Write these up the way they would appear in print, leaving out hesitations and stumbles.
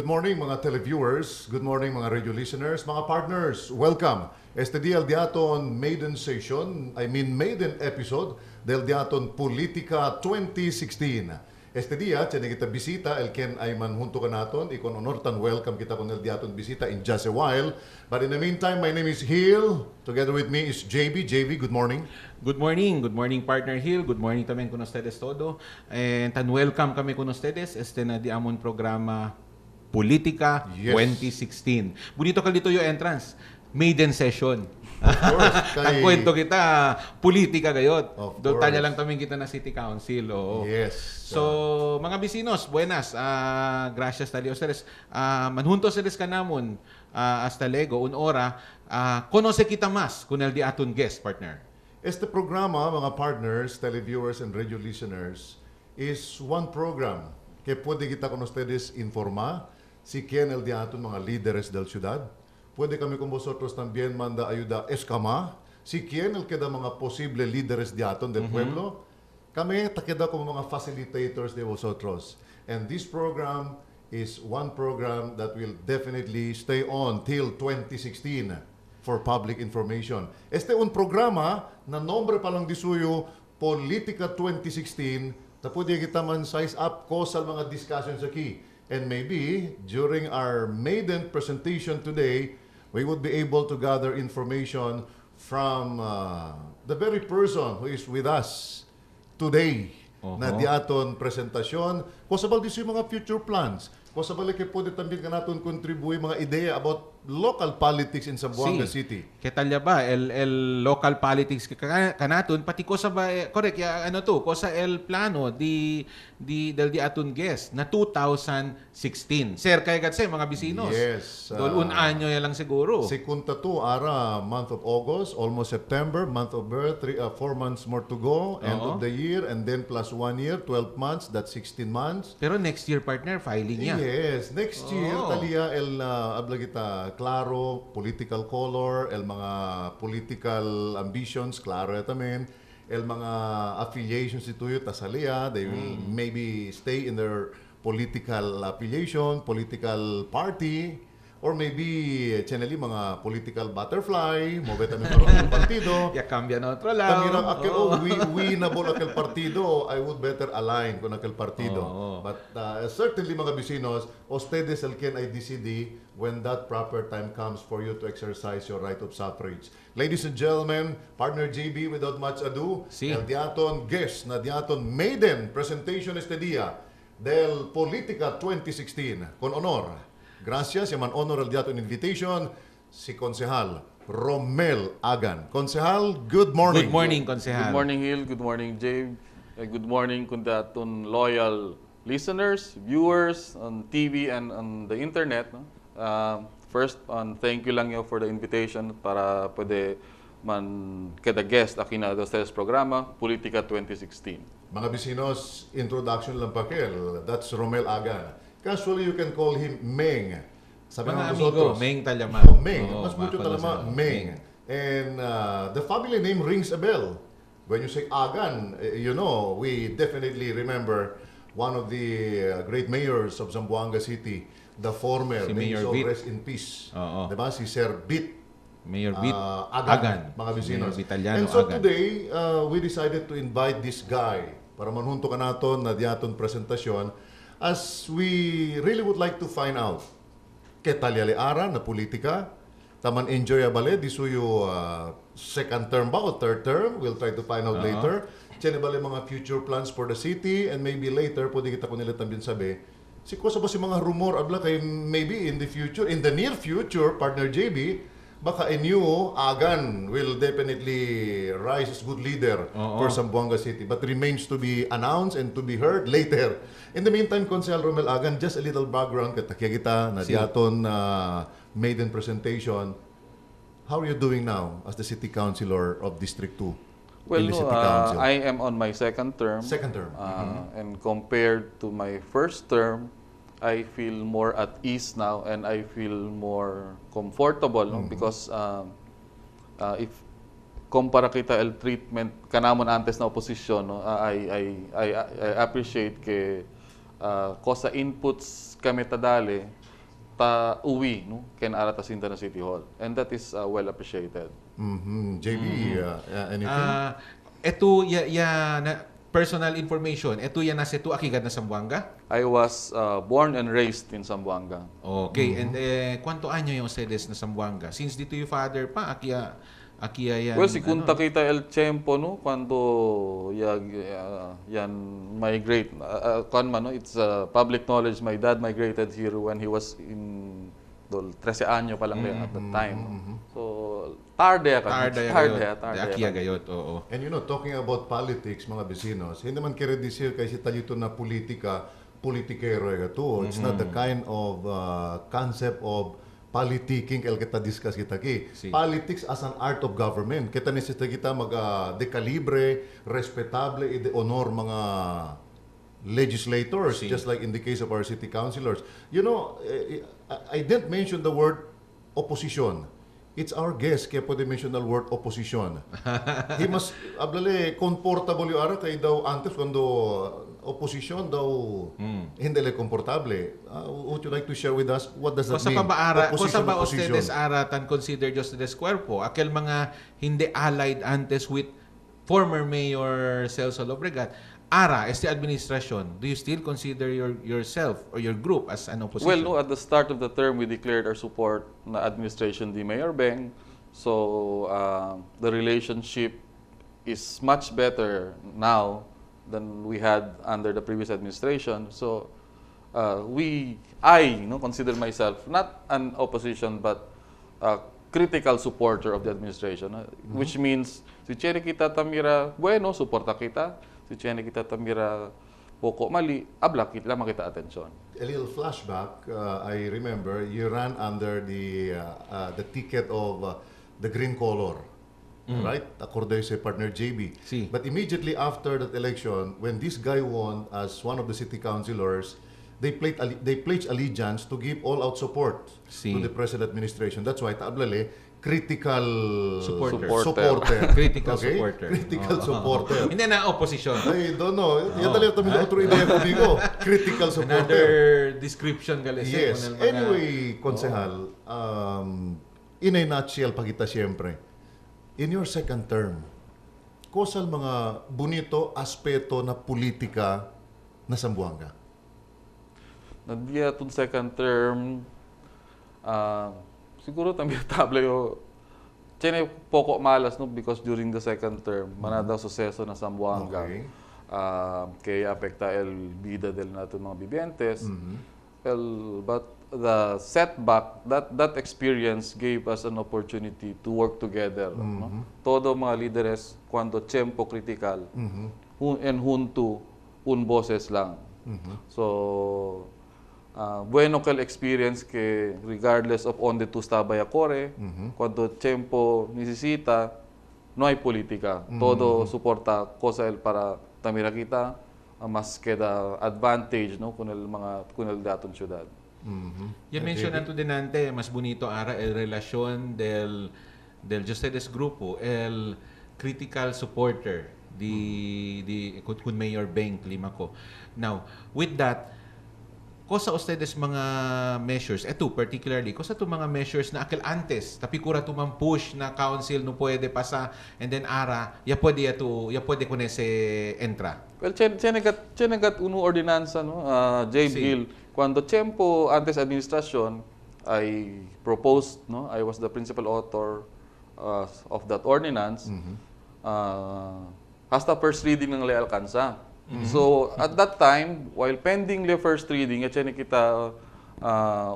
good morning mga televiewers, good morning mga radio listeners, mga partners, welcome. Este día el diaton maiden session, maiden episode del diaton Politika 2016. Este día, tiene kita bisita, el ken ay manhunto ka naton, ikon onortan welcome kita kon el diaton bisita in just a while. But in the meantime, my name is Hill, together with me is JB. JB, good morning. Good morning partner Hill. Good morning también con ustedes todo. And tan welcome kami con ustedes na di amon programa Politika 2016. Bonito ka dito yung entrance. Maiden session. Of course. Ang kwento kita, politika gayot. Doon tanya lang también kita na City Council. Oo. Yes. So, mga bisinos, buenas. Gracias tali ustedes. Manhunto ustedes kanamon hasta lego, hora. Conoce kita más con el di aton guest, partner. Este programa, mga partners, televiewers, and radio listeners, is one program que pwede kita con ustedes informar si quien el día aton mga líderes del ciudad. Pwede kami con vosotros también manda ayuda escama si quien el queda mga posible líderes de aton del pueblo. Kami takeda como mga facilitators de vosotros. And this program is one program that will definitely stay on till 2016 for public information. Este un programa na nombre pa lang disuyo Politika 2016 na pwede kita man size up ko sa mga discussions aquí. And maybe during our maiden presentation today, we would be able to gather information from the very person who is with us today na di aton presentasyon. Kung sabal di yung mga future plans, kung sabal ke pwede tambien ka natin contribute mga ideya about local politics in Zamboanga City. Ketalya ba el local politics kanaton pati ko sa ba correct ya ano to ko sa el plano del di aton guest na 2016. Sir kay gatse mga bisinos. Yes. Dol un anyo ya lang siguro. Si kunta to ara month of August, almost September, month of birth, 4 months more to go, end of the year, and then plus 1 year, 12 months, that's 16 months. Pero next year partner filing niya. Yes, next year talia el abla kita klaro political color, el mga political ambitions klaro tamen, el mga affiliations ituyo tasalia, they will maybe stay in their political affiliation, political party, or maybe cheneli mga political butterfly, mobeta mi parang partido. Ya cambia na otro lado. Tamirang akil, we nabol akil partido, I would better align con akil partido. But certainly mga bisinos, ustedes el quien ay decide when that proper time comes for you to exercise your right of suffrage. Ladies and gentlemen, partner JB, without much ado, el diaton guest na diaton maiden presentation este día del Politika 2016 con honor. Gracias, yaman honor el diaton invitation si Konsehal Romel Agan. Konsehal, good morning. Good morning, Konsehal. Good morning, Hill. Good morning, Jabe. Good morning kung daton loyal listeners, viewers on TV and on the internet. No? First, thank you lang yo for the invitation para pwede man kada guest akin na sa programa, Politika 2016. Mga bisinos, introduction lang pakel. That's Romel Agan. Casually, you can call him Meng. Sabi mga amigo, Meng Talyama. Meng. Mas mucho talama, Meng. And the family name rings a bell. When you say Agan, you know, we definitely remember one of the great mayors of Zamboanga City, the former, si Mayor Bit. Rest in Peace. Diba? Si Sir Bit. Mayor Bit. Agan. Mga bisinos. And so Agan. today, we decided to invite this guy para manhunto ka naton na diaton presentasyon as we really would like to find out ketalyali ara na politika taman enjoyable di suyo second term ba o third term, we'll try to find out later. Tiyan bale mga future plans for the city, and maybe later pwede kita ko nila tambien sabi si ko sa ba si mga rumor abla kay maybe in the future, in the near future, partner JB, baka a new Agan will definitely rise as good leader for Zamboanga City, but remains to be announced and to be heard later. In the meantime, Consel Romel Agan, just a little background katakya kita na diaton maiden presentation. How are you doing now as the city councilor of District 2? Well, in the no, city council? I am on my second term. Second term. And compared to my first term, I feel more at ease now and I feel more comfortable no? Because if kumpara kita el treatment kanamon antes na oposisyon no? I appreciate ke ko sa inputs kami tadali uwi no ken ara ta sinta na City Hall, and that is well appreciated. JB, anything? Ito na personal information. Ito yan nasa ito akigad na Zamboanga. I was born and raised in Zamboanga. Okay, and kwanto anyo yung ustedes na Zamboanga? Since dito yung father pa, akia yan. Well, si kunta kita el tiempo no cuando yan migrate it's public knowledge, my dad migrated here when he was in 13 anyo pa lang rin at that time. So tarde akia gayot. Oo. And talking about politics, mga besinos, hindi man kiredisir kay si talito na politikero to. It's not the kind of concept of politicking el kita discuss kita ki. Politics as an art of government. Kita necesita kita de calibre, respetable, de honor mga legislators, just like in the case of our city councilors. I didn't mention the word opposition. It's our guest kaya pwede mention the word opposition. He must comfortable yung ara kay daw antes cuando opposition daw hindi le komportable. Would you like to share with us what does that mean? Kosa ba ustedes ara tan consider just the cuerpo? Aquel mga hindi allied antes with former Mayor Celso Lobregat. Ara, este administration, do you still consider yourself or your group as an opposition? Well, no, at the start of the term, we declared our support na administration di Mayor Beng. So, the relationship is much better now than we had under the previous administration. So, I consider myself not an opposition but a critical supporter of the administration, which means si Chere kita tamira bueno, suporta kita. Si Chere kita tamira poko mali, abla kita makita atensyon. A little flashback, I remember you ran under the ticket of the green color. Right? According to partner JB. But immediately after that election, when this guy won as one of the city councilors, they pledged allegiance to give all-out support to the present administration. That's why critical supporter. Critical supporter. Critical supporter. Hindi na opposition. I don't know. Yan talaga kami otro idea ko. Critical supporter. Another description galing. Yes. Anyway, konsehal, in a nutshell, pagita siyempre, in your second term, kusal mga bonito aspeto na politika na Zamboanga? Nandiya itong second term, siguro tambitable yung Chene poko malas no because during the second term, manada suseso na Zamboanga. Okay. Kaya apekta el vida del nato mga bibiyentes. But the setback, that experience gave us an opportunity to work together. No? Todo mga líderes, cuando tiempo critical, and junto, un boses lang. So, bueno que el experience que regardless of onde tú estaba yacore, cuando tiempo necesita, no hay política. Todo soporta cosa el para tamira kita, mas queda advantage no con el daton ciudad. Ya mencionan tu dinante, mas bonito ara el relasyon del ustedes grupo, el critical supporter kun Mayor Beng Climaco. Now, with that, kosa ustedes mga measures, eto particularly, kosa to mga measures na akil antes, tapikura to man push na council no puede pasa, and then ara, ya puede con ese entra. Well, chenegat uno ordinanza, no? J. Bill, cuando tiempo antes administrasyon, I proposed, no? I was the principal author of that ordinance. Hasta first reading ng lay alcanza. So, at that time, while pending the first reading, at kita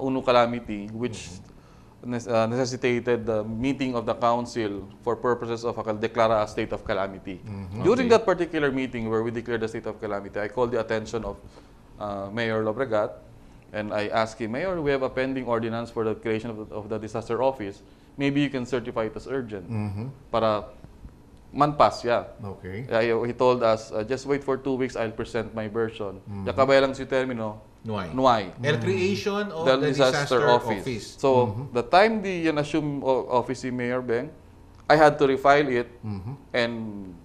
uno calamity, which necessitated the meeting of the council for purposes of declara a state of calamity. During that particular meeting where we declared the state of calamity, I called the attention of Mayor Lobregat, and I asked him, Mayor, we have a pending ordinance for the creation of the disaster office. Maybe you can certify it as urgent. Para manpas, yeah. Okay. He told us, just wait for 2 weeks, I'll present my version. Yakabay lang si termino, Nuay. El creation of the the disaster office. So, the time the assume office si Mayor Beng, I had to refile it and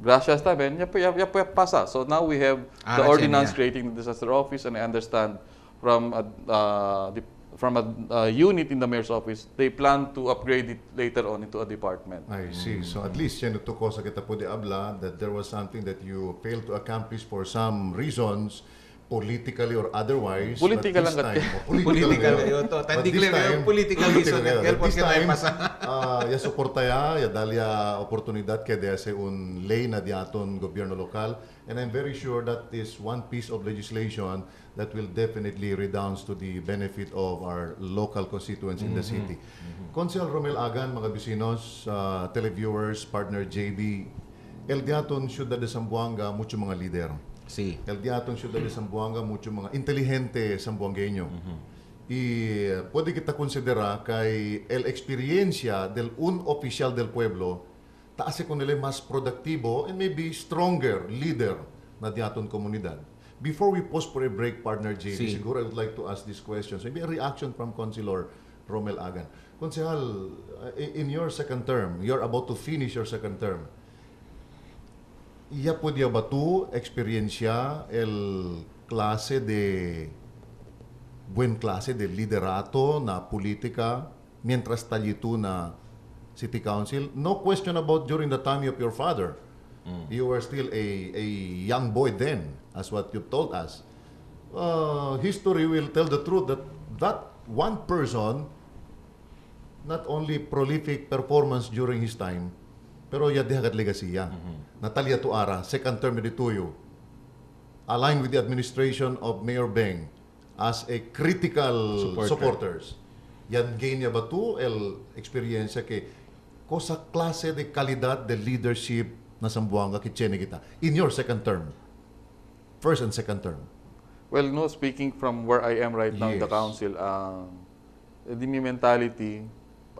gracias tamen, pasa. So now we have the ordinance creating the disaster office, and I understand from a unit in the mayor's office, they plan to upgrade it later on into a department. I see. So at least yan ito ko sa kita po di abla that there was something that you failed to accomplish for some reasons, politically or otherwise. Political lang kat- Political yun to. Tandigler yung political reason. This time, ya suporta ya dali ya oportunidad kaya dese un ley na diaton gobyerno lokal. And I'm very sure that is one piece of legislation that will definitely redounds to the benefit of our local constituents in the city. Consel Romel Agan, mga bisinos, televiewers, partner JB, el diaton syudad de Zamboanga, mucho mga lider. Sí. El diaton syudad de Zamboanga, mucho mga inteligente zamboangueño. Y puede kita considera kay el experiencia del un oficial del pueblo taas ko nila mas produktibo and maybe stronger leader na diaton komunidad. Before we pause for a break, partner JB, siguro I would like to ask these questions. Maybe a reaction from Councilor Romel Agan. Konsehal, in your second term, you're about to finish your second term. Ya podía ba tu experiencia el buen clase de liderato na politika mientras talito na city council? No question about during the time of your father. You were still a young boy then, as what you told us. History will tell the truth that one person, not only prolific performance during his time, pero yadihagat legacy ya. Natalia Tuara, second term ni Tuyo, aligned with the administration of Mayor Beng as a critical supporters. Yan gain niya ba to el experience ke kosa klase de kalidad de leadership na Zamboanga kitchene kita in your second term, first and second term? Well, no, speaking from where I am right now in the Yes. council, the mentality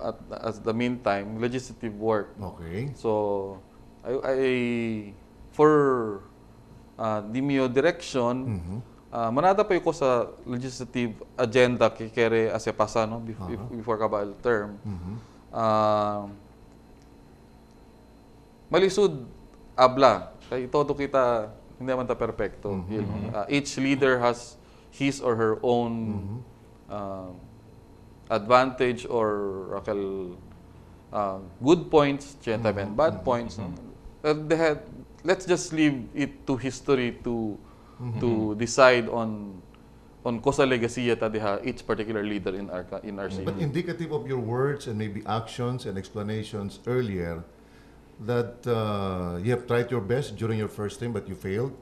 at the meantime, legislative work. Okay. So, I for the mio direction, manada pa ko sa legislative agenda kikere ase pasa no before kabal term. Malisud abla kay todo kita hindi naman ta perfecto. Each leader has his or her own advantage or good points, bad points. No? Let's just leave it to history to decide on kosa legacy ta diha each particular leader in our city. But indicative of your words and maybe actions and explanations earlier that you have tried your best during your first term but you failed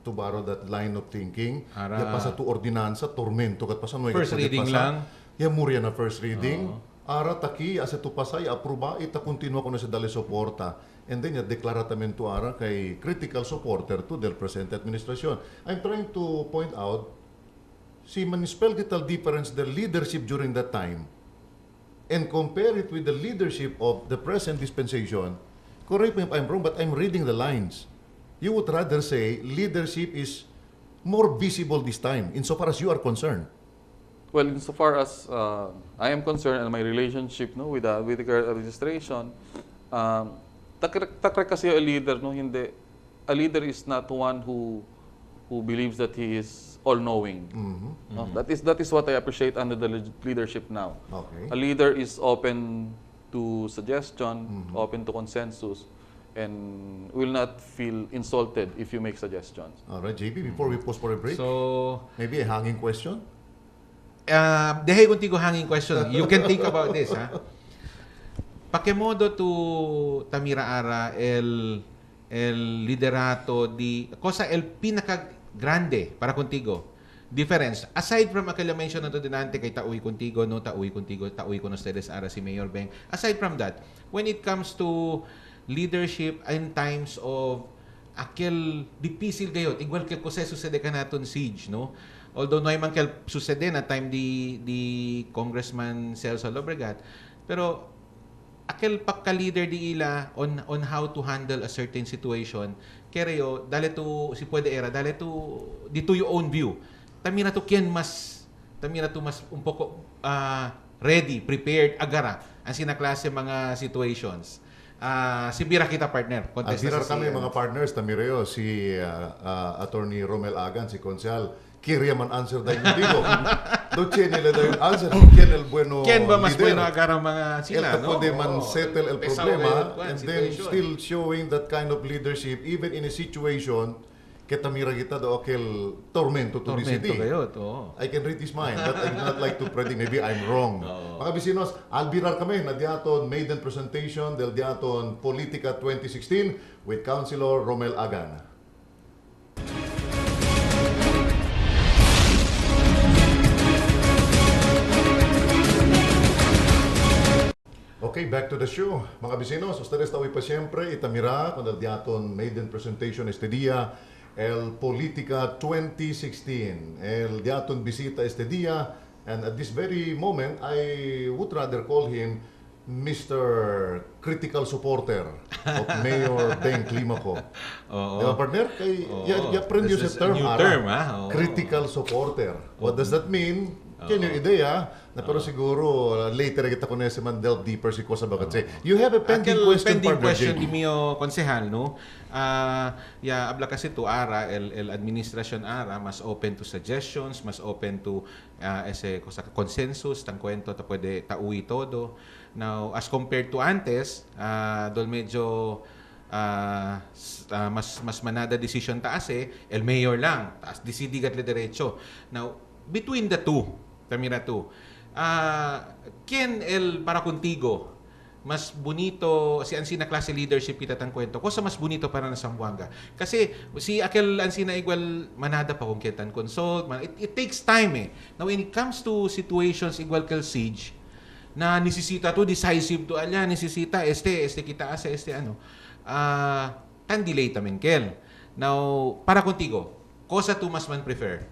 to borrow that line of thinking. Ya pasa tu ordinansa, tormento kat pasa First reading lang. Ya murya na first reading. Ara taki asa tu pasay apruba ita continua ko na sa dali suporta. And then ya deklara tamen tu ara kay critical supporter to del present administration. I'm trying to point out si manispel kita difference the leadership during that time and compare it with the leadership of the present dispensation. Correct me if I'm wrong, but I'm reading the lines. You would rather say leadership is more visible this time, insofar as you are concerned. Well, insofar as I am concerned and my relationship no with the current administration, takre kasi a leader no hindi. A leader is not one who believes that he is all-knowing. No? That is what I appreciate under the leadership now. Okay. A leader is open to suggestion, open to consensus, and will not feel insulted if you make suggestions. All right, JP, before we pause for a break, So, maybe a hanging question? dehay contigo hanging question. You can think about this, ha? Pakemodo to Tamira Ara el liderato di cosa el pinaka grande para contigo. Difference aside from aquella mention na to dinante kay tauy contigo tauy con ustedes ara si Mayor Beng. Aside from that, when it comes to leadership in times of aquel difícil gayot igual que kose sucede kanaton siege no. Although no ay man kel sucede na time di Congressman Celso Lobregat, pero aquel pagka-leader di ila on how to handle a certain situation, kereyo dale to si puede era dale to dito your own view. Tamira to mas un poco ready, prepared, agara ang sinaklase mga situations. Si Bira kita partner. Ang birar kami mga partners, tamireo, si Attorney Romel Agan, si Konsehal, Kiriya man answer dahil hindi ko. Do Chen nila dahil answer. Ken el bueno Ken ba mas leader. bueno agarang mga sila, El no? pwede man settle el Pesaw problema el and then situation. still showing that kind of leadership even in a situation ketamira kita do akel tormento to the Tormento city. kayo, to. I can read his mind, but I do not like to predict. Maybe I'm wrong. Mga bisinos, albirar kami na diaton maiden presentation del diaton Politica 2016 with Councilor Romel Agan. Okay, back to the show. Mga bisinos, ustedes tawi pa siyempre itamira con el diaton maiden presentation este día el Politica 2016. El diaton visita este día, and at this very moment, I would rather call him Mr. Critical Supporter of Mayor Ben Climaco. Di ba, partner? Apprend This yung is sa term, a new Ara. term, ha? Oo. Critical Supporter. What does that mean? Yan yung ideya, na pero siguro later kita ko na si man delve deeper si Kosa Bagatse. You have a pending question, pending partner question JB. di mio konsehal, no? Habla kasi to Ara, el administration Ara, mas open to suggestions, mas open to ese cosa consensus, tang kwento ta pwede taui todo. Now, as compared to antes, dol medyo mas manada decision taas el mayor lang, taas disidigat le derecho. Now, between the two, Tamira two, ¿quién para contigo mas bonito si ansi na klase leadership kita tang kwento? Kosa mas bonito para na Zamboanga? Kasi si aquel ansi na igual manada pa kung kitan consult, it takes time Now when it comes to situations igual kel siege, na nisisita to decisive to alya nisisita este kita asa ano tan delay tamen kel. Now para contigo, kosa tu mas man prefer?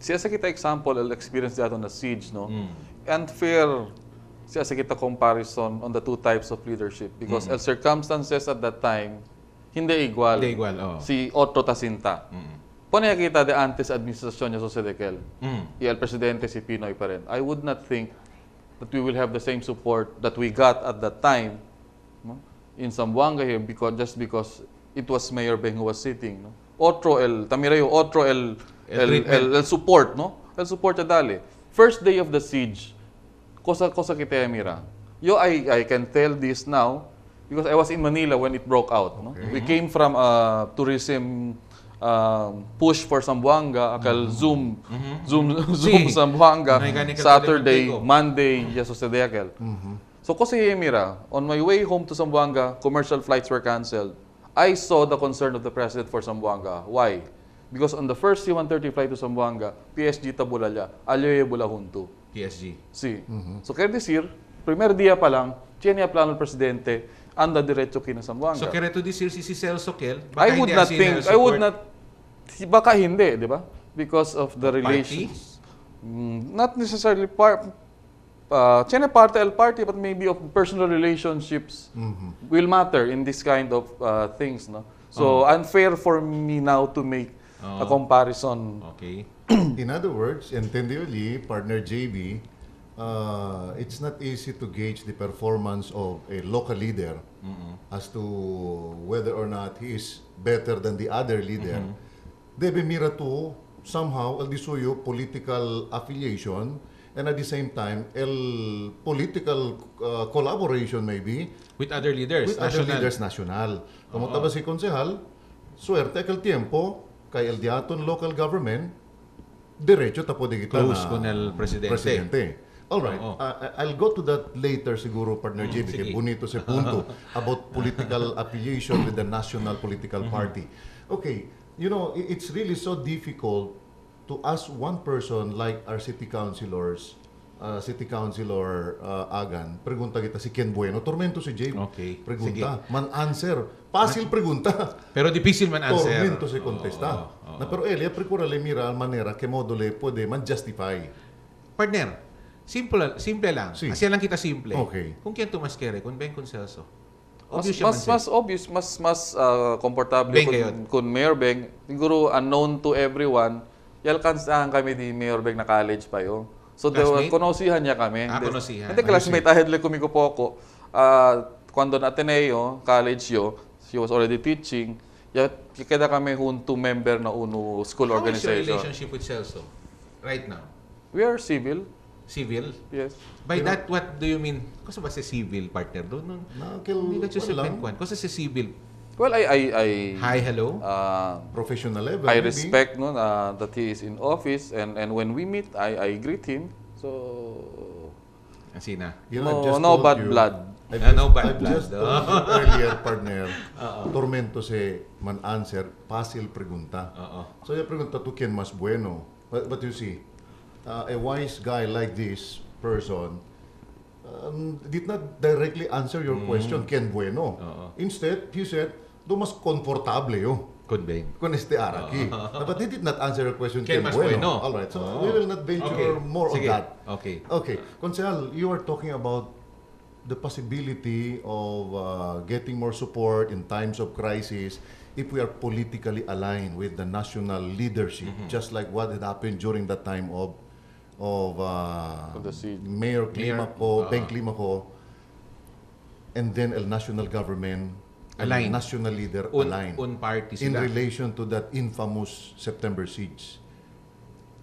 Siya sa kita example, el experience dato na siege, no? Unfair siya sa kita comparison on the two types of leadership because el circumstances at that time hindi igual. Hindi igual, oh. Si Otto Tasinta. Ponaya kita de antes administrasyon niya sa Sedekel. Y el presidente si Pinoy pa rin. I would not think that we will have the same support that we got at that time, no? In Zamboanga here just because it was Mayor Beng who was sitting, no? Tamirayo, el support, no? El support ya dali. First day of the siege, kosa kita mira. I can tell this now because I was in Manila when it broke out, no? We came from a tourism push for Zamboanga, akal Zoom Zamboanga, Saturday, Monday, yaso sa dekel. So kosa mira, on my way home to Zamboanga, commercial flights were canceled. I saw the concern of the president for Zamboanga. Why? Because on the first C-130 flight to Zamboanga, PSG tabulalya, alyoye bulahunto. PSG. Si. So kaya decir, primer dia pa lang, tiyan niya plano ng presidente, anda diretso kina Zamboanga. So kaya to this year si Celso Kel, I would not, baka hindi, di ba? Because of the relations. Not necessarily tiyan party, but maybe of personal relationships will matter in this kind of things, no? So unfair for me now to make a comparison. Okay. In other words, entendible, partner JB, it's not easy to gauge the performance of a local leader as to whether or not he is better than the other leader. Debe mira to somehow el disuyo political affiliation and at the same time el political collaboration maybe With other leaders, with other leaders national. Kamunta ba si konsehal, suerte kal tiempo kay el diaton local government, diretso tapo di kita Close na con el presidente. All right. I'll go to that later siguro, partner JB, sige. kay bonito sa punto about political affiliation with the national political party. Okay, you know, it's really so difficult to ask one person like our city councilors, City Councilor Agan, pregunta kita si Ken Bueno, tormento si JB. Okay, Pregunta, man answer. Fácil pregunta. Pero difícil man answer. Tormento si contesta. Na pero Elia, precura le mira al manera que modo le puede man justify. Partner, simple lang. Si. Asya lang kita simple. Okay. Kung kiyan to mas kere, kung Ben Concelso. Mas obvious, mas komportable Beng ngayon. kun Mayor Beng. Siguro unknown to everyone. Yalkansahan kami di Mayor Beng na college pa yo. So, konosihan niya kami. Konosihan. Hindi, classmate ahead like kumiko po ako. Cuando na Ateneo, college yo, she was already teaching. Kaya kami hunto member na UNO school How is your organization. relationship with Celso right now? We are civil. Civil? Yes. By that, what do you mean? Kasi ba si civil partner doon? Hindi ka siya kwan. Kasi si civil. Well, I Hi, hello? Professional level, I maybe. respect no that he is in office, and when we meet, I greet him. So Asina. You know, I've just no told bad you- blood. No bad I've blood. just told you earlier, partner, tormento se man answer, fácil pregunta. So yung pregunta to Ken mas bueno. But you see, a wise guy like this person did not directly answer your question, Ken Bueno. Instead, he said, do mas komportable yo. Convey. Con este araki. But he did not answer your question, Ken Ken mas Bueno. bueno. All right, so we will not venture more Sige. on that. Okay. Okay, Consel, you are talking about the possibility of getting more support in times of crisis if we are politically aligned with the national leadership, just like what had happened during that time of the siege. Mayor Climaco, Ben Climaco, and then el national government, Aligned. el national leader aligned Un party in sila. relation to that infamous September siege.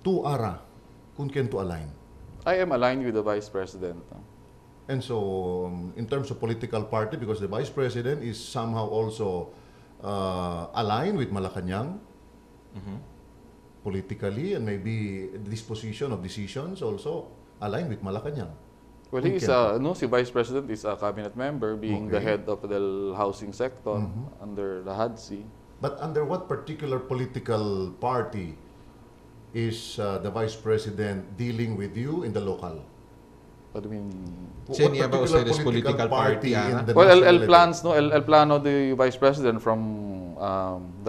Tu ara, kung ken to align. I am aligned with the Vice President. And so, in terms of political party, because the Vice President is somehow also aligned with Malacanang, politically, and maybe the disposition of decisions also aligned with Malacanang. Well, he is si Vice President is a cabinet member, being the Okay. head of the housing sector under the HADC. But under what particular political party is the Vice President dealing with you in the local? What do you mean? Senior ba particular ustedes political party, in the Well, national el level? plans no, el plano the Vice President from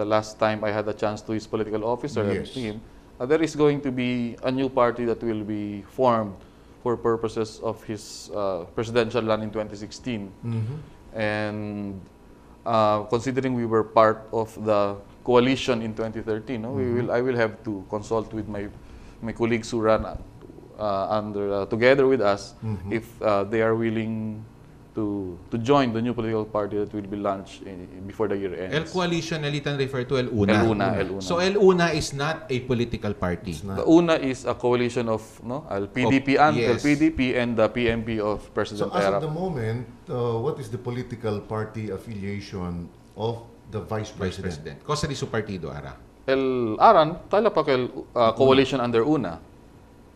the last time I had a chance to his political officer and Yes. team, there is going to be a new party that will be formed for purposes of his presidential run in 2016. And considering we were part of the coalition in 2013, no, I will have to consult with my colleagues who run together with us if they are willing to join the new political party that will be launched before the year ends. El coalition nalitan refer to El Una. El Una, El Una. So El Una is not a political party. It's not. The UNA is a coalition of el PDP Of- and yes. el PDP and the PMP of So President as of Erap. the moment, what is the political party affiliation of the Vice Vice President? President. Cosa di su partido, Ara? El Aran, tala pa el coalition under UNA.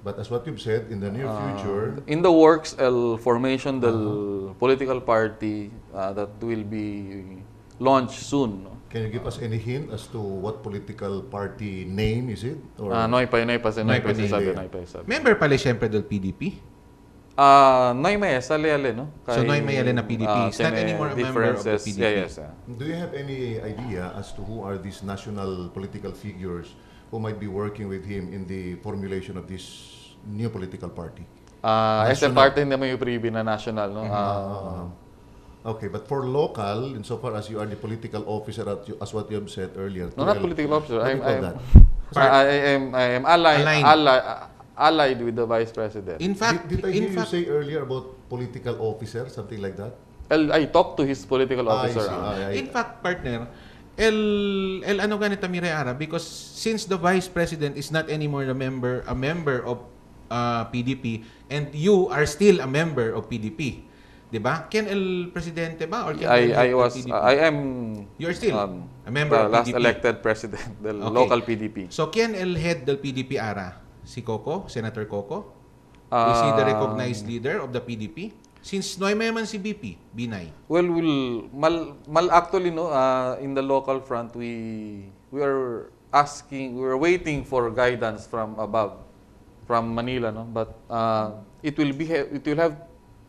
But as what you've said, in the near future, In the works, el formation del political party that will be launched soon. No? can you give us any hint as to what political party name is it? Or Noy pa sinasabi. Member pala siyempre del PDP. Noy may sali no? So, Noy Mayale na PDP. It's not tiene anymore a member of the differences. PDP. Yes. do you have any idea as to who are these national political figures who might be working with him in the formulation of this new political party? Esa parte hindi mo yung privy na national, no? Okay, but for local, insofar as you are the political officer, as what you have said earlier. No, not political officer. What do you call that? I am allied with the Vice President. In fact, Did I hear in you fact, say earlier about political officer, something like that? I talked to his political I officer. see. in fact, partner, el ano ganito Mire Ara, because since the Vice President is not anymore a member of PDP, and you are still a member of PDP, di ba? Can el presidente ba or can el head of PDP? I am. You are still a member the of last PDP. elected president del Okay. local PDP. So, can el head del PDP Ara? Si Coco? Senator Coco? Is he the recognized leader of the PDP? Since no may man si BP, Binay. Well, actually no, in the local front we are waiting for guidance from above, from Manila, no. But it will have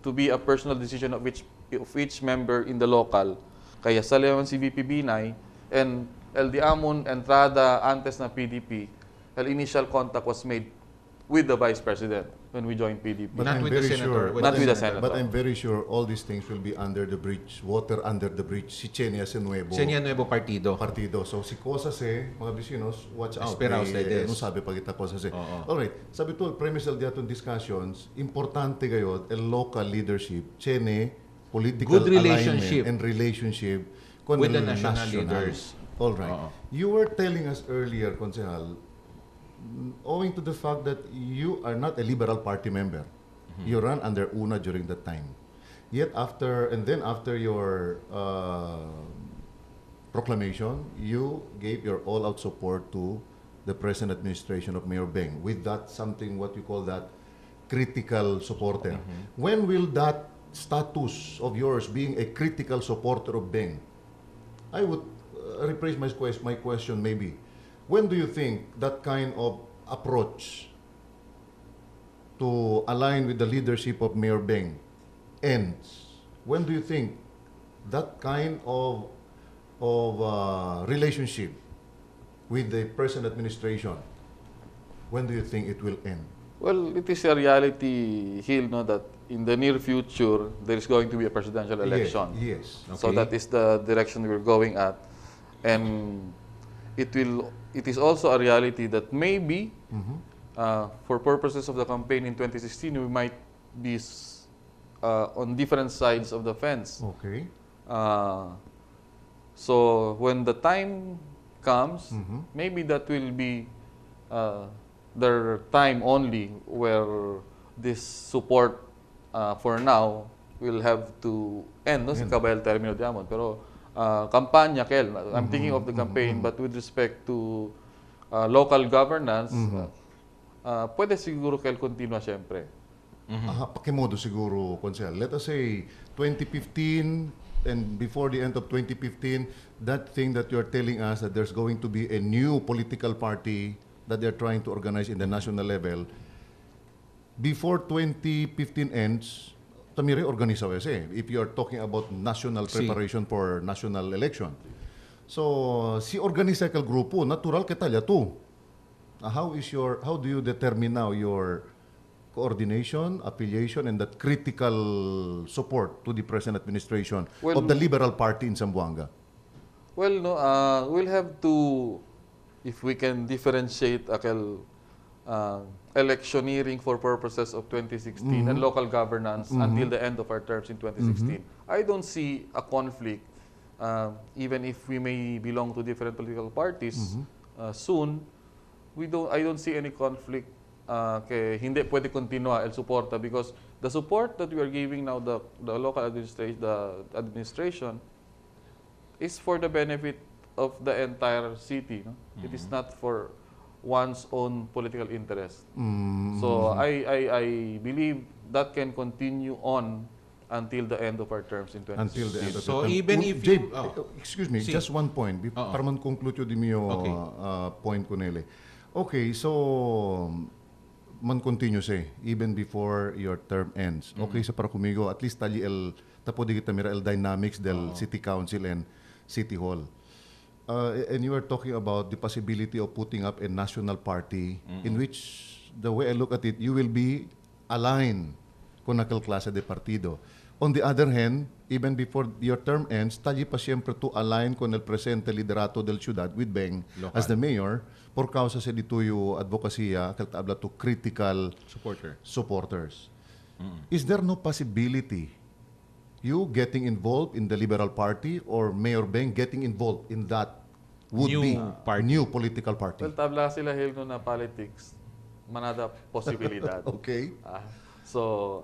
to be a personal decision of each member in the local. Kaya sa naman si VP Binay and El Diamond entrada antes na PDP, el initial contact was made with the Vice President when we joined PDP. But Not I'm with the very senator. sure. Not with the senator. But I'm very sure all these things will be under the bridge, water under the bridge. Si Chenia Nuevo Senya Nuevo Partido. partido. So si Cosas mga vecinos, watch out. Esperaos May, ustedes. ano sabi pag ita Cosas Oo. Alright, sabi to, premise al diaton discussions, importante gayod, el local leadership, Chene, political Good relationship. alignment and relationship con With the el national national. leaders. All right. Oo. You were telling us earlier, Konsehal, owing to the fact that you are not a Liberal Party member, you ran under UNA during that time. Yet after your proclamation, you gave your all-out support to the present administration of Mayor Beng with that something what you call that critical supporter. When will that status of yours being a critical supporter of Beng? I would rephrase my question maybe. When do you think that kind of approach to align with the leadership of Mayor Beng ends? When do you think that kind of relationship with the present administration, when do you think it will end? Well, it is a reality, Hill, no, that in the near future, there is going to be a presidential election. Yes. So Okay. that is the direction we're going at. And it is also a reality that maybe, for purposes of the campaign in 2016, we might be on different sides of the fence. Okay. So when the time comes, maybe that will be their time only where this support for now will have to end, no? Si Caballero Termino Diamond. Pero kampanya, Kel, I'm thinking of the campaign, but with respect to local governance, pwede siguro, Kel, continua siyempre. Pakimodo siguro, Konsehal. Let us say 2015 and before the end of 2015, that thing that you're telling us that there's going to be a new political party that they're trying to organize in the national level, before 2015 ends, tamire organisa wese if you're talking about national preparation for national election. So, si organisa kal grupo, natural ketalya tu. How do you determine now your coordination, affiliation, and that critical support to the present administration Well, of the Liberal Party in Zamboanga? Well, no, we'll have to, if we can differentiate, Akel, electioneering for purposes of 2016 and local governance until the end of our terms in 2016. I don't see a conflict, even if we may belong to different political parties soon. I don't see any conflict. Kaya hindi pwede continua el suporta because the support that we are giving now the local administration is for the benefit of the entire city, no? It is not for one's own political interest. So I believe that can continue on until the end of our terms in 2016. Until the end of So the term. even if you- excuse me, Si. just one point. Para man conclude yung mio point ko nele. Okay, so man continue say even before your term ends. Okay, sa para kumigo at least tali tapo di kita mira el dynamics del city council and city hall. And you are talking about the possibility of putting up a national party in which the way I look at it, you will be aligned con aquel klase de partido. On the other hand, even before your term ends, tali pa siyempre to align con el presente liderato del ciudad with Beng Local. as the mayor por causa sa dituyo advokasya kaltabla to critical supporters. Is there no possibility you getting involved in the Liberal Party or Mayor Beng getting involved in that would-be new political party? Well, tabla sila Hil no na politics, manada posibilidad. Okay. So,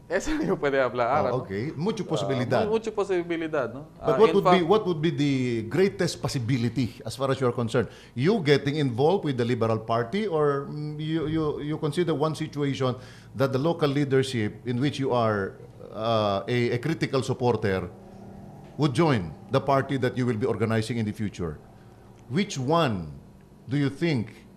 esa niyo pwede hablar. Okay. Mucho posibilidad. Mucho posibilidad, no? But what would be the greatest possibility as far as you're concerned? You getting involved with the Liberal Party or you consider one situation that the local leadership in which you are a critical supporter would join the party that you will be organizing in the future? Which one do you think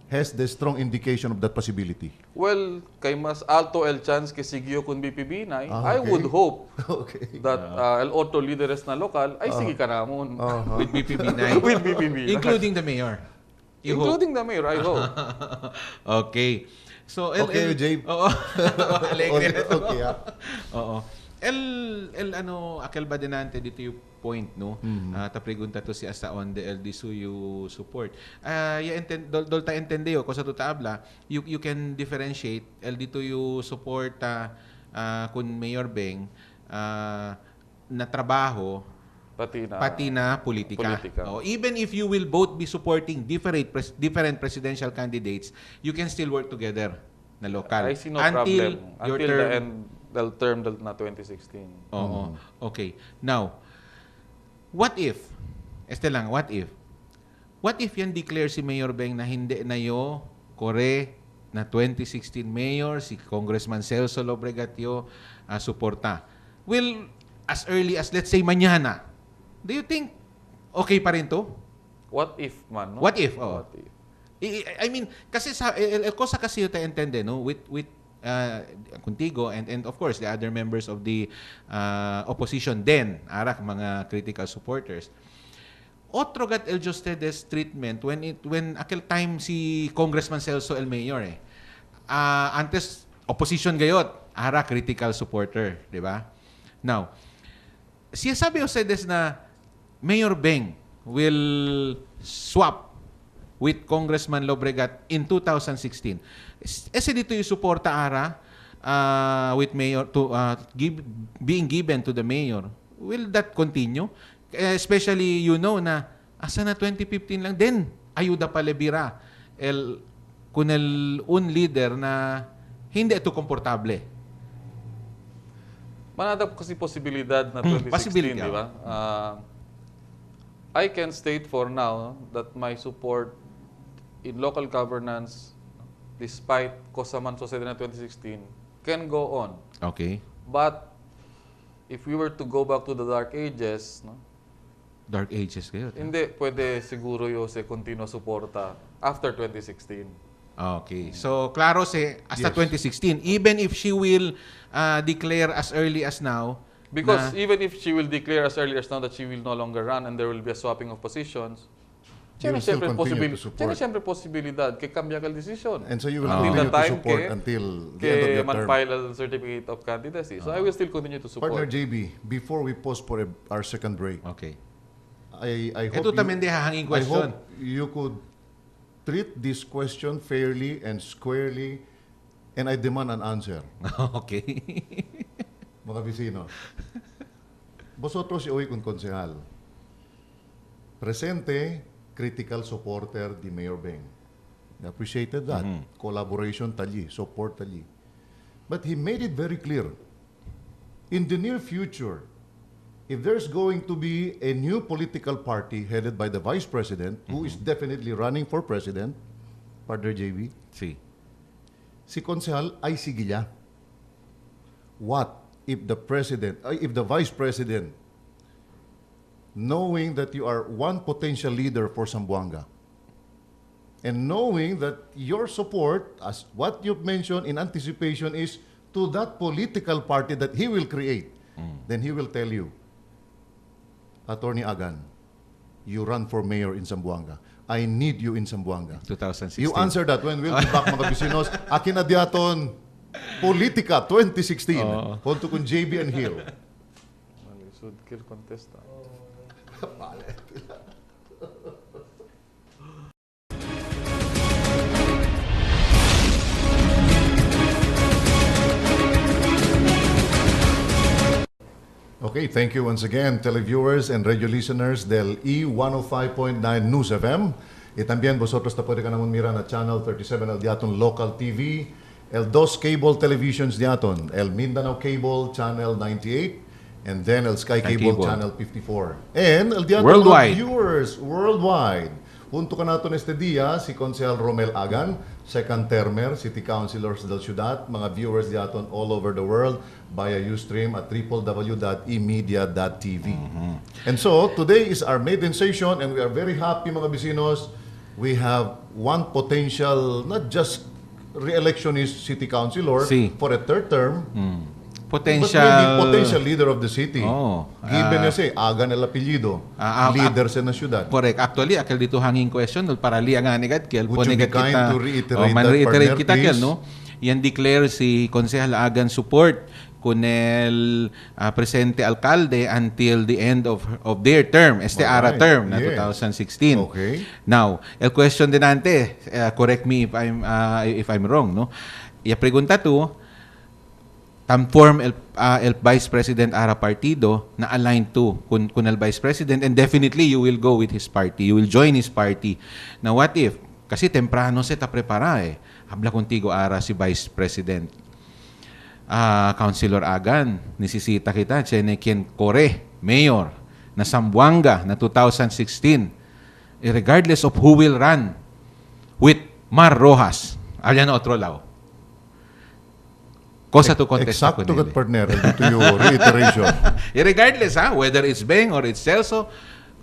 has the strong indication of that possibility? Well, kay mas alto el chance que sigyo kun BPB na, I Okay. would hope Okay. that el otro líderes na lokal ay sige ka namon. with BPB9. With BPB. Including the mayor. You hope. Including the mayor, I hope. Okay. So, Okay, Jay. Oo. Alegre. Okay, Oo. Akal ba dinante dito yung point, no? Ta pregunta to si Asaon de El Disuyo support. Dolta entendeo ko sa tutabla, you can differentiate el dito yung support kun Mayor Beng na trabaho Pati na politika. politika. Oh, even if you will both be supporting different presidential candidates, you can still work together na local. I see no until problem. your Until term. the end del term na 2016. Oo. Okay. Now, what if? What if? What if yan declare si Mayor Beng na hindi na Kore na 2016 mayor, si Congressman Celso Lobregatio suporta. Well, as early as let's say mañana, do you think okay pa rin to? What if man? No? What if? Oh. What if? I mean, kasi sa cosa kasi yung entende, no, with Contigo and of course the other members of the opposition then arak mga critical supporters. Otro gat el ustedes treatment when aquel time si Congressman Celso el Mayor antes opposition gayot ara critical supporter, di ba? Now, siya sabi ustedes na Mayor Beng will swap with Congressman Lobregat in 2016. Ese dito yung suporta ara with Mayor to being given to the Mayor. Will that continue? Especially na asa na 2015 lang din ayuda palebira kun un leader na hindi ito komportable. Manadap kasi posibilidad na 2016, di ba? I can state for now that my support in local governance, despite Kosaman Society na 2016, can go on. Okay. But if we were to go back to the dark ages, no, Dark ages kayo. hindi pwede siguro yung se continuous suporta after 2016. Okay. So, klaro hasta 2016. Even if she will declare as early as now. Because even if she will declare as early as now that she will no longer run and there will be a swapping of positions, You will still continue to support. siyempre posibilidad kay cambia kal decision. And so you will Until continue the to time support until the end of your man term. file a certificate of candidacy. So I will still continue to support. Partner JB, before we pause for our second break, Okay. I hope Ito tamang di hahanging I question. hope you could treat this question fairly and squarely, and I demand an answer. Okay. Mga bisino. Vosotros y hoy con konsehal. Presente, critical supporter di Mayor Beng. I appreciated that. Collaboration tali, support tali. But he made it very clear. In the near future, if there's going to be a new political party headed by the Vice President, who is definitely running for President, Partner JB, si konsehal ay sigila. What if the Vice President, knowing that you are one potential leader for Zamboanga, and knowing that your support, as what you've mentioned in anticipation, is to that political party that he will create, then he will tell you, Attorney Agan, you run for mayor in Zamboanga. I need you in Zamboanga. 2016. You answer that when we'll be back, mga bisinos. Akin na diaton, Politika 2016. Punto kun JB and Hill. Should kill contest. Okay, thank you once again, televiewers and radio listeners del E105.9 News FM. Y también vosotros te puede kanamon mira na Channel 37 el diaton Local TV, el dos cable televisions diaton, el Mindanao Cable Channel 98, and then el Sky Cable Channel 54. And el diaton Worldwide. viewers worldwide. Junto ka nato este dia si Konsehal Romel Agan, second termer, City Councilors del Ciudad, mga viewers diaton all over the world via Ustream at www.emedia.tv. And so, today is our maiden session and we are very happy mga bisinos. We have one potential, not just re-electionist city councilor for a third term, but maybe potential leader of the city. Given na Agan el apelyido, leader sa na syudad. Correct. Actually, akal dito hanging question, para liang nga negat, kel, Would you be kind to reiterate that, reiterate partner, kita, kel, please? no? Yan declare si Konsehal Agan support kun el presente alcalde until the end of their term, ara term na 2016. Okay. Now, el question din ante, correct me if I'm wrong, no? Ya pregunta tu, form el Vice President ara partido na aligned to kun el Vice President, and definitely you will go with his party. You will join his party. Now what if? Kasi temprano se ta prepara eh. Habla contigo ara si Vice President. Councilor Agan, nisisita kita, Chene Kien Kore, Mayor, na Zamboanga, na 2016. Regardless of who will run with Mar Rojas, alyan otro lao. Cosa to contest Exacto ko kat partner, dito yung reiteration. Regardless, whether it's Beng or it's Celso,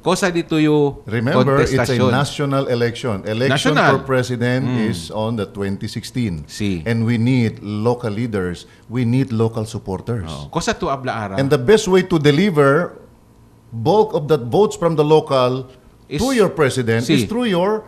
cosa dito yung Remember, it's a contestasyon. national election. Election National. for president is on the 2016. Si. And we need local leaders. We need local supporters. Cosa to abla ara? And the best way to deliver bulk of that votes from the local to your president is through your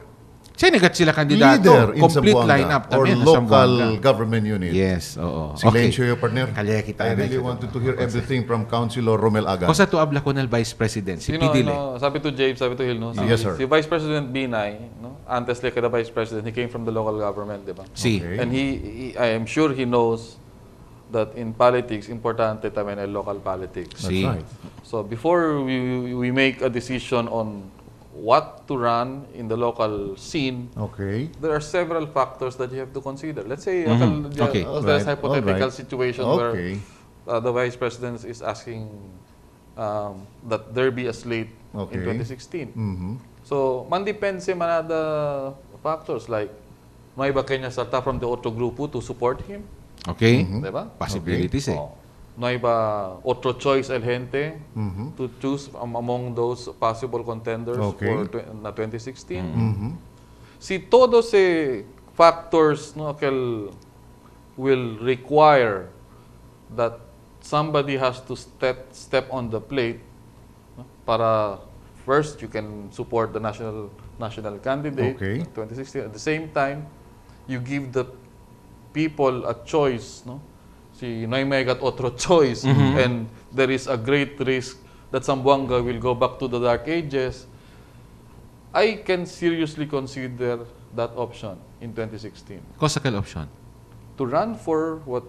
Sinigat sila kandidato. leader in Complete Zamboanga lineup or tamin, local Zamboanga. government unit. Yes, oo. Silencio yung partner. Kalye kita. I really wanted to hear everything from Councilor Romel Agan. Cosa to abla ko ng Vice President? Si Pidile. sabi to James, sabi to Hill, no? Yes, sir. Si Vice President Binay, no? Antes like the Vice President, he came from the local government, di ba? Si. Okay. And I am sure he knows that in politics, importante tamen ay local politics. That's Si. right. So before we make a decision on what to run in the local scene, Okay. there are several factors that you have to consider. Let's say, Okay. there's Right. hypothetical Alright. situation Okay. where the Vice President is asking that there be a slate Okay. in 2016. Mhm. So, mandepense manada factors like may ba kanya salta from the otro grupo to support him? Okay? Diba? Possibilities eh. Oh. No hay ba otro choice el gente Mhm. to choose among those possible contenders Okay. for na 2016? Mhm. Si todos factors no will require that somebody has to step on the plate, no, para first you can support the national candidate Okay. in 2016. At the same time, you give the people a choice, no? Si Noy may got otro choice, and there is a great risk that Zamboanga will go back to the dark ages. I can seriously consider that option in 2016. Cosa kal option? To run for what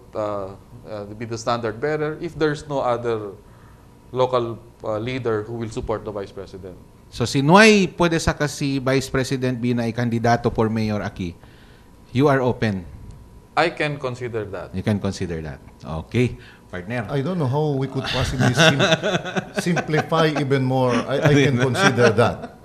be the standard bearer if there's no other local leader who will support the Vice President. So si Noy pwede sa si Vice President Binay kandidato for mayor aki, you are open. I can consider that. You can consider that. Okay. Partner. I don't know how we could possibly simplify even more. I can consider that.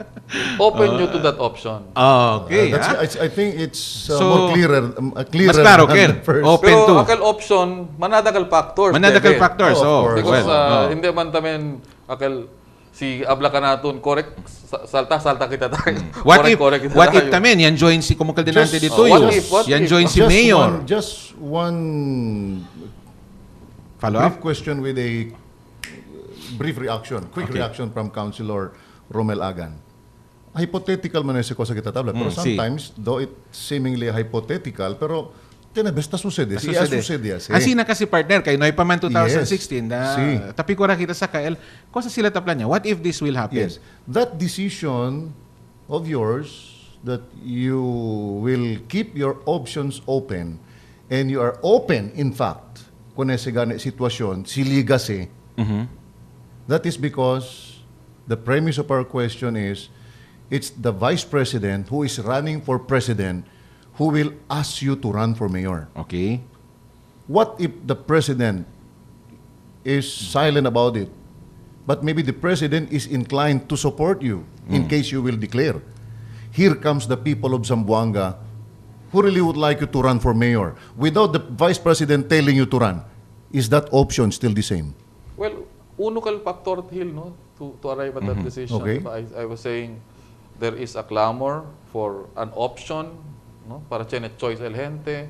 Open you to that option. Okay. I think it's So, more clearer. Clearer mas klaro, than Kel. the first. Open to. Pero akal option, manadakal factors. Manadakal bebe. factors. Oh, of Oh, course. Because well, hindi man tamen akal si abla ka naton correct salta kita tayo. What if Correct kita what if tayo. tamen yan join si Kumukal Dinante Just- dito what yun. if, what Yan if? join si Mayor. Just one Follow brief up. question with a brief reaction, quick Okay. reaction from Councilor Romel Agan. Hypothetical man ese cosa kita tabla, pero si. sometimes, though it seemingly hypothetical, pero tinabesta sucede. Siya sucede. Así na kasi partner kay Noy pa man 2016 Yes. na Si. tapi ko ra kita sa KL. Cosa sila taplan niya? What if this will happen? Yes. That decision of yours that you will keep your options open and you are open, in fact, kung ese gani sitwasyon, siligase, that is because the premise of our question is it's the Vice President who is running for President who will ask you to run for Mayor. Okay. What if the President is silent about it, but maybe the President is inclined to support you in case you will declare? Here comes the people of Zamboanga who really would like you to run for Mayor without the Vice President telling you to run. Is that option still the same? Well, uno kal factor Hill no to arrive at that decision. Okay. I was saying there is a clamor for an option no para tiene choice el gente.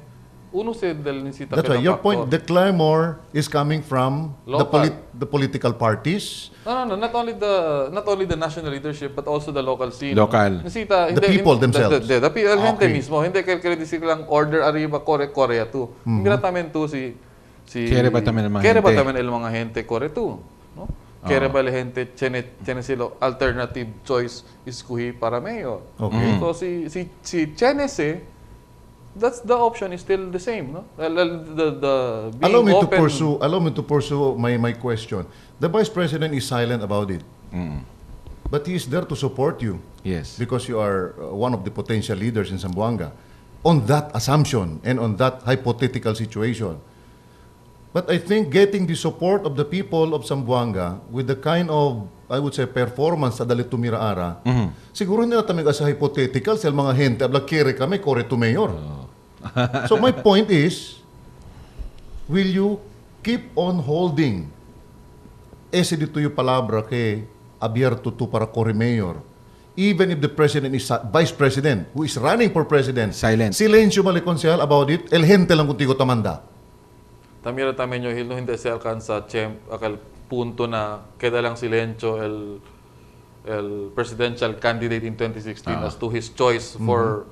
Uno se del nisita That's right. Your point, the clamor is coming from Local. the political parties, No, not only the national leadership but also the local scene. Local. Nisita, The people themselves. The el gente Okay. mismo. Hindi kaya decir lang order arriba Korea tu. Mira tamen tu si Quiere ba tamen el mga quiere ba gente? tamen el mga gente Korea tu, no? Quiere ba la gente tiene silo alternative choice iskuhi para mayor. Okay. So si Chenese that's the option is still the same, no? The being Allow me open. to pursue my question. The Vice President is silent about it. But he is there to support you. Yes. Because you are one of the potential leaders in Zamboanga. On that assumption and on that hypothetical situation. But I think getting the support of the people of Zamboanga with the kind of, I would say, performance sa dalit tumira ara, siguro hindi na tamiga sa hypothetical sa mga hente, abla kere kami, kore to mayor. So my point is, will you keep on holding ese dito yung palabra ke abierto to para kore mayor? Even if the president is vice president, who is running for president, Silent. Silencio malikonsehal about it, el gente lang kuntigo tamanda. Tamira tamenyo Hil, no, hindi se alcanza akal punto na queda lang silencio el presidential candidate in 2016 as to his choice for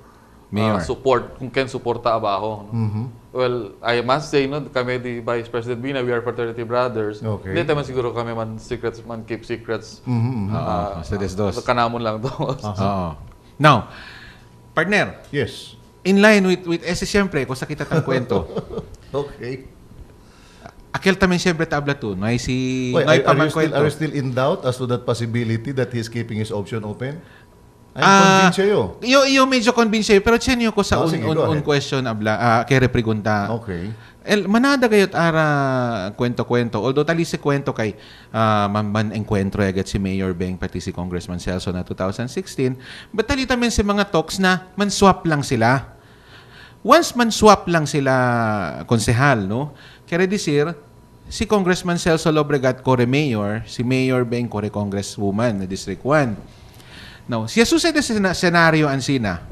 Mayor. support, kung ken suporta abajo. No? Well, I must say, no, kami di Vice President Bina, we are fraternity brothers. Okay. Hindi naman siguro kami man secrets, man keep secrets. Sa desdos. Kanamon lang to. Oo. Now, partner, Yes. in line with ese siyempre, kung sa kita tang kwento, Okay. akil tamin siyempre tabla to, no ay si Wait, no ay are pamang you still, kwento. are you still in doubt as to that possibility that he's keeping his option open? I'm convinced sa'yo. Yo medyo convinced siya, pero chenyo ko sa Sige, go ahead. question abla kay repregunta. Okay. Manada gayot ara kwento-kwento. Although tali si kwento kay man encuentro agad si Mayor Beng pati si Congressman Celso na 2016, but tali tamen si mga talks na man-swap lang sila. Once man-swap lang sila konsehal, no? Kaya disir, si Congressman Celso Lobregat kore Mayor, si Mayor Beng kore Congresswoman na District 1. Now, siya susunod na senaryo ansina.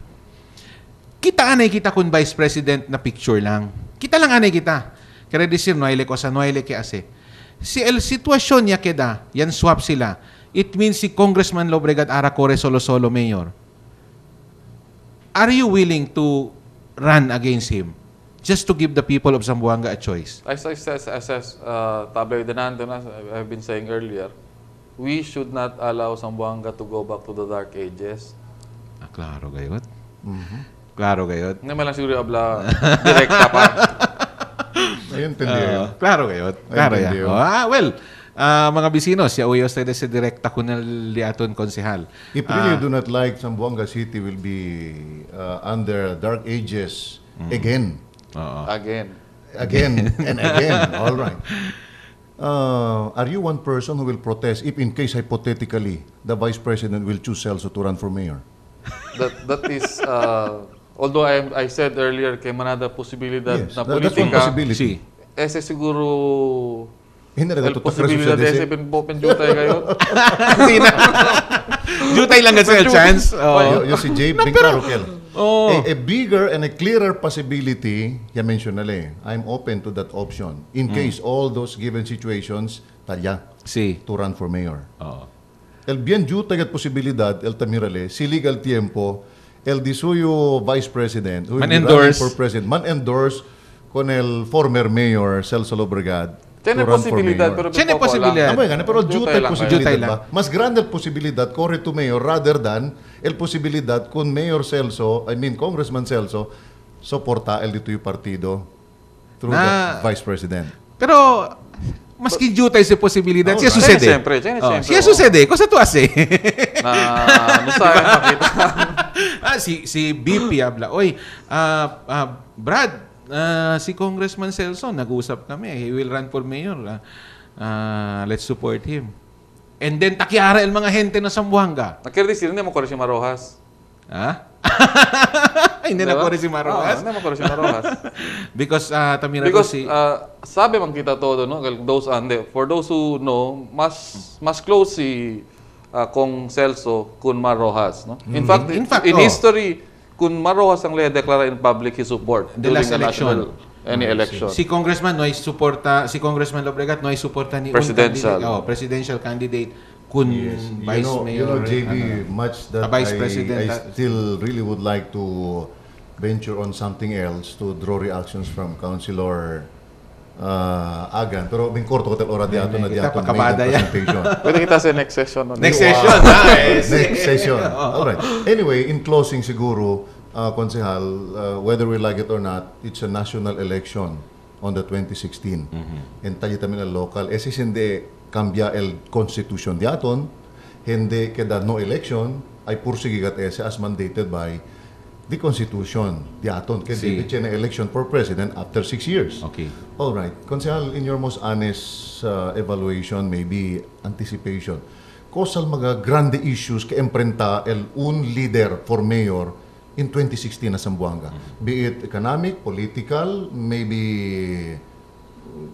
Kita anay kita kun Vice President na picture lang. Kita lang anay kita. Kaya disir noile ko sa noile ke ase. Si el sitwasyon niya keda, yan swap sila. It means si Congressman Lobregat ara kore solo Mayor. Are you willing to run against him just to give the people of Zamboanga a choice? As Tabloy Denante, I've been saying earlier, we should not allow Zamboanga to go back to the dark ages. Klaro gayot. Klaro gayot. Hindi man lang siguro abla direkta pa. Ayun, tendiyo. Klaro gayot. Klaro ya. Entendido. Well, mga bisinos, ya uyo ustedes sa direkta kunal liaton konsehal. If really you do not like Zamboanga City will be under dark ages again. Again. And again. All right. Are you one person who will protest if in case hypothetically the Vice President will choose Celso to run for mayor? That is although I said earlier kay manada posibilidad Yes, na that's one politika. possibility. Ese siguro Hindi na el dapat posibilidad ese open jutay kayo. Jutay lang kasi chance. Yung si Jay Bingkarokel. Oh. A bigger and a clearer possibility, ya mention na le, I'm open to that option. In case all those given situations, talya, Si. to run for mayor. Oo. El bien jutay at posibilidad, el tamirale, si legal tiempo, el disuyo vice president, who will be running Man-endorse. for president, man-endorse con el former mayor, Celso Lobregat, Tiene to run for posibilidad mayor. pero Tiene poco posibilidad. lang. Tama yan, pero jutay lang posibilidad Jutay lang. ba? Mas grande el posibilidad corre to mayor rather than el posibilidad kung Mayor Celso, Congressman Celso, soporta el dito yung partido through the Vice President. Pero maski jutay si posibilidad, siya Alright. susede. Siyempre, siyempre. Siya susede. Cosa tu ase? Na ano sa makita. si BP habla. Oy, Brad, si Congressman Celso, nag-usap kami. He will run for mayor. Let's support him. And then, takyara el mga hente na Zamboanga. Nakikita hindi mo ko si Marojas. Ha? Hindi na Diba? ko rin si Marojas. Hindi mo ko si Marojas. Because, tamira Because si... sabi man kita todo, no? For those who know, mas close si Kong Celso kun Marojas, no? In fact, In fact, in oh. history, kun Marojas ang deklara in public his support The during last the election. any election. Si Congressman no ay suporta, si Congressman Lobregat no ay suporta ni Presidential. presidential candidate kun vice You know, mayor. JB, much that Vice President, I still really would like to venture on something else to draw reactions from Councilor Agan. Pero bin korto ko tel ora diato na Kita diato pakabada yan. presentation. Pwede kita sa next session. No? Next session. Nice. Next session. All right. Anyway, in closing siguro, Konsehal, whether we like it or not, it's a national election on the 2016. And tayo tamin ang local. Esi hindi cambia el constitution di aton, hindi kada no election, ay pursigigat ese as mandated by the constitution di aton. Kaya Si. di na election for president after 6 years. Okay. All right. Konsehal, in your most honest evaluation, maybe anticipation, kusal mga grande issues ka emprenta el un leader for mayor in 2016 na Zamboanga? Be it economic, political, maybe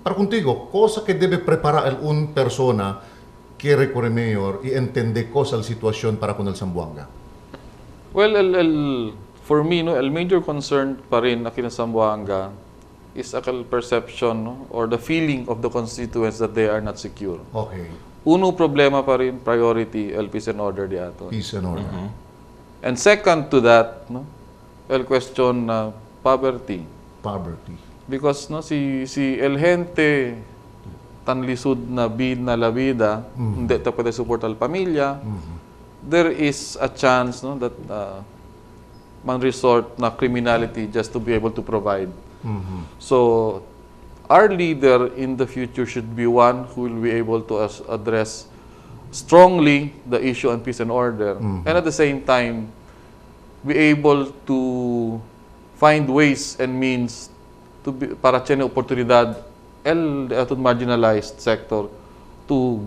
para contigo, cosa que debe preparar el un persona que recorre mayor y entende cosa la situación para con el Zamboanga? Well, for me, no, el major concern pa rin na kina Zamboanga is akal perception, no, or the feeling of the constituents that they are not secure. Okay. Uno problema pa rin, priority, el peace and order di ato. Peace and order. And second to that, no, el question poverty. Poverty. Because no si el gente tan lisod na la vida, hindi ta pwede support al pamilya. There is a chance no that man resort na criminality just to be able to provide. So our leader in the future should be one who will be able to address strongly the issue on peace and order, and at the same time be able to find ways and means to para tiene oportunidad el atong marginalized sector to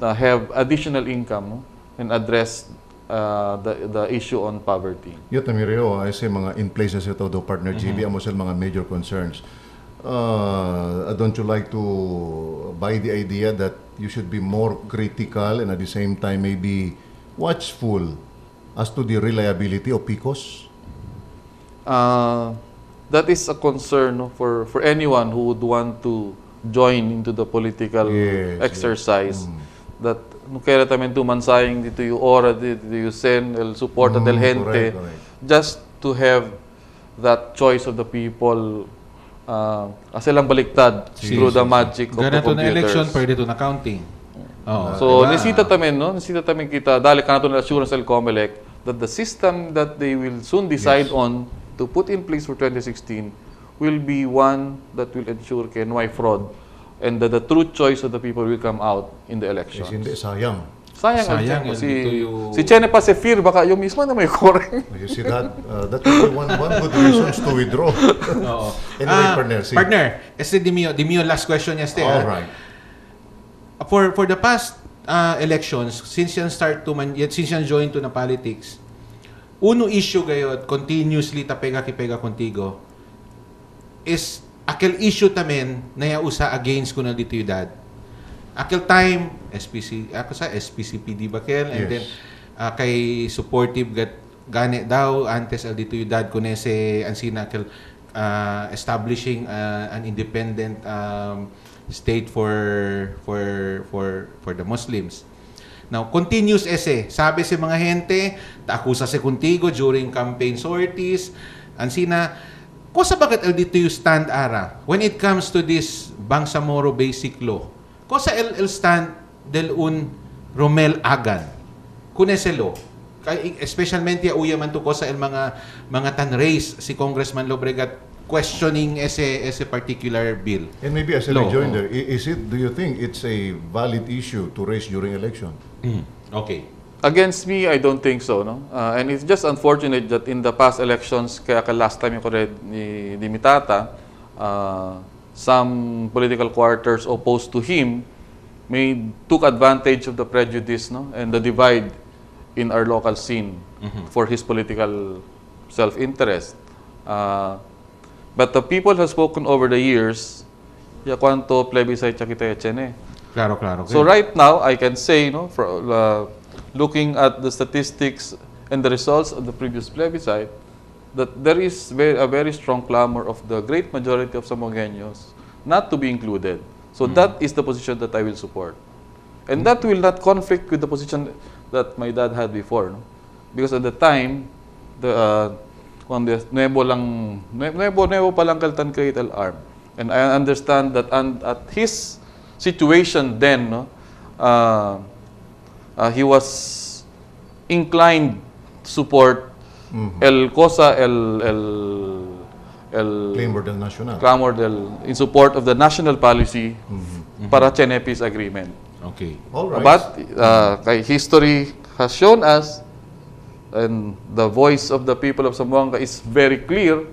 have additional income, no, and address the issue on poverty. Yo tamireo ay say mga in places ito do partner GB amo sila mga major concerns. Don't you like to buy the idea that you should be more critical and at the same time maybe watchful as to the reliability of PICOS? That is a concern, no, for anyone who would want to join into the political exercise. That no kaya tamen tumansayang dito yung ora dito yung sen el suporta del gente, correct. just to have that choice of the people kasi lang baliktad through the magic of the Ganito na computers. election, pwede to na counting. Oh, So, nisita tamen kita, dali ka na assurance el COMELEC that the system that they will soon decide on to put in place for 2016 will be one that will ensure kay no fraud and that the true choice of the people will come out in the election. Yes, hindi sayang. Sayang Sayang, ang dito yung- si Chene Pasefir, baka yung mismo na may koreng. You see that? That will be one good reasons to withdraw. Oo. Anyway, partner, see. Partner, este di mio last question este. All right. For the past elections, since yan join to na politics, uno issue gayod continuously tapega contigo is aquel issue tamen na yausa against kuna dito yudad. Aquel time SPCPD bakel and Yes. then kay supportive gane daw antes al dito yudad kunese ansina aquel establishing an independent state for the Muslims. Now, continuous ese. Sabi si mga gente, akusa si contigo during campaign sorties. Ansina, kosa bakit el dito yung stand ara? When it comes to this Bangsamoro Basic Law, kosa el stand del un Romel Agan? Kunese law. Especialmente uya man to kosa el mga tan-raise si Congressman Lobregat questioning ese particular bill. And maybe as a Law, rejoinder, do you think it's a valid issue to raise during election? Okay. Against me, I don't think so, no. And it's just unfortunate that in the past elections, kaya last time yung read ni Mitata, some political quarters opposed to him took advantage of the prejudice, no, and the divide in our local scene for his political self-interest. But the people have spoken over the years, ya kwanto plebiscite siya kita echene. Claro. So right now, I can say, looking at the statistics and the results of the previous plebiscite, that there is a very strong clamor of the great majority of Samogeños not to be included. So that is the position that I will support. And that will not conflict with the position that my dad had before. No? Because at the time, nuevo pa lang kaltan create arm. And I understand that at his situation then, no, he was inclined to support el cosa, el Clamor del Nacional. clamor in support of the national policy para Chene Peace Agreement. Okay. All right. But kay history has shown us, and the voice of the people of Zamboanga is very clear,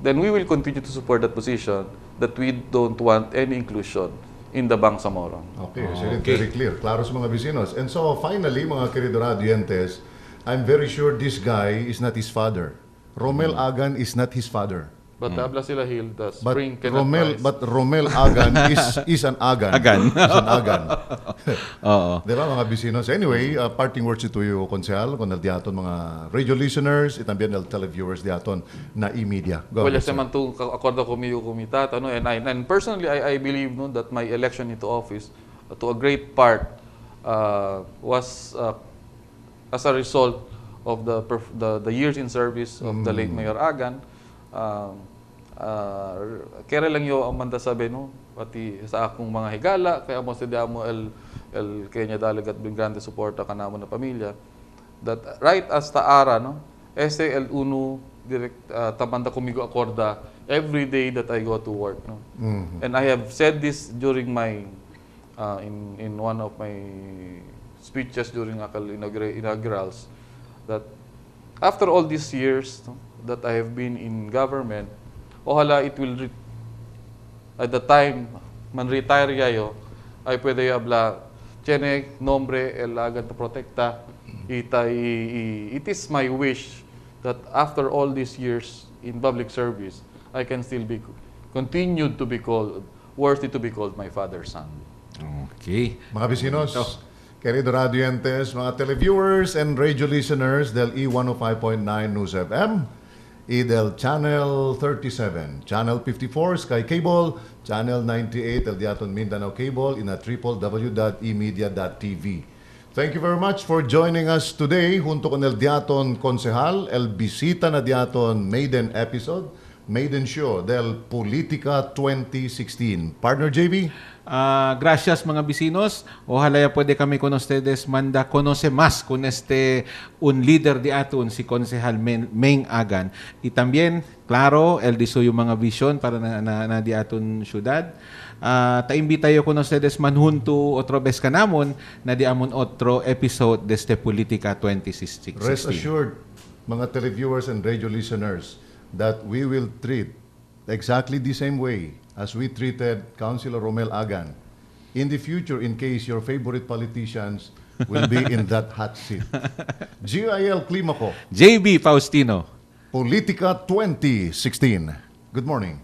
then we will continue to support that position that we don't want any inclusion in the Bangsamoro. Okay, so it's very clear. Klaro sa mga vecinos. And so, finally, mga querido radiantes, I'm very sure this guy is not his father. Romel Agan is not his father. But habla sila Hill, the But spring cannot rise. Romel Agan is an Agan. Agan. Is an Agan. Oo. Di ba, mga vecinos? Anyway, parting words ito yung konsehal, kung diaton mga radio listeners, itambién el televiewers diaton na e-media. Go Well, ahead, yes, sir. naman to akordo kumiyo kumitat, ano, and personally, I believe no, that my election into office, to a great part, was as a result of the years in service of the late Mayor Agan. Kaya lang yung amanda sabi, no, pati sa akong mga higala, kaya mo si Diamo el Kenya dalagat grande suporta ka namo na pamilya, that right as taara, no, ese el uno direct tamanda kumigo akorda every day that I go to work, no. And I have said this during my in one of my speeches during akal inaugurals, that after all these years, no, that I have been in government, ohala it will at the time man retire yayo ay pwede habla tiene nombre el Agan to protecta it is my wish that after all these years in public service I can still be continued to be called worthy to be called my father's son. Okay. Mga vecinos, querido radiantes, mga televiewers and radio listeners del E105.9 News FM, del Channel 37, Channel 54, Sky Cable, Channel 98, El Diaton Mindanao Cable, in a www.emedia.tv. Thank you very much for joining us today, junto con El Diaton Konsehal, El Bisita na Diaton Maiden Episode, Maiden Show del Politica 2016. Partner JB? Gracias mga vecinos. Ojalá ya puede kami con ustedes manda conoce más con un líder de aton, si Concejal Meng Agan. Y también, claro, el diso yung mga vision para na di aton syudad. Ta-invita yo con ustedes manhunto otro vez kanamon na di amon otro episode de este Politica 2016. Rest assured, mga televiewers and radio listeners, that we will treat exactly the same way as we treated Councilor Romel Agan in the future, in case your favorite politicians will be in that hot seat. GIL Climaco, JB Faustino. Politica 2016. Good morning.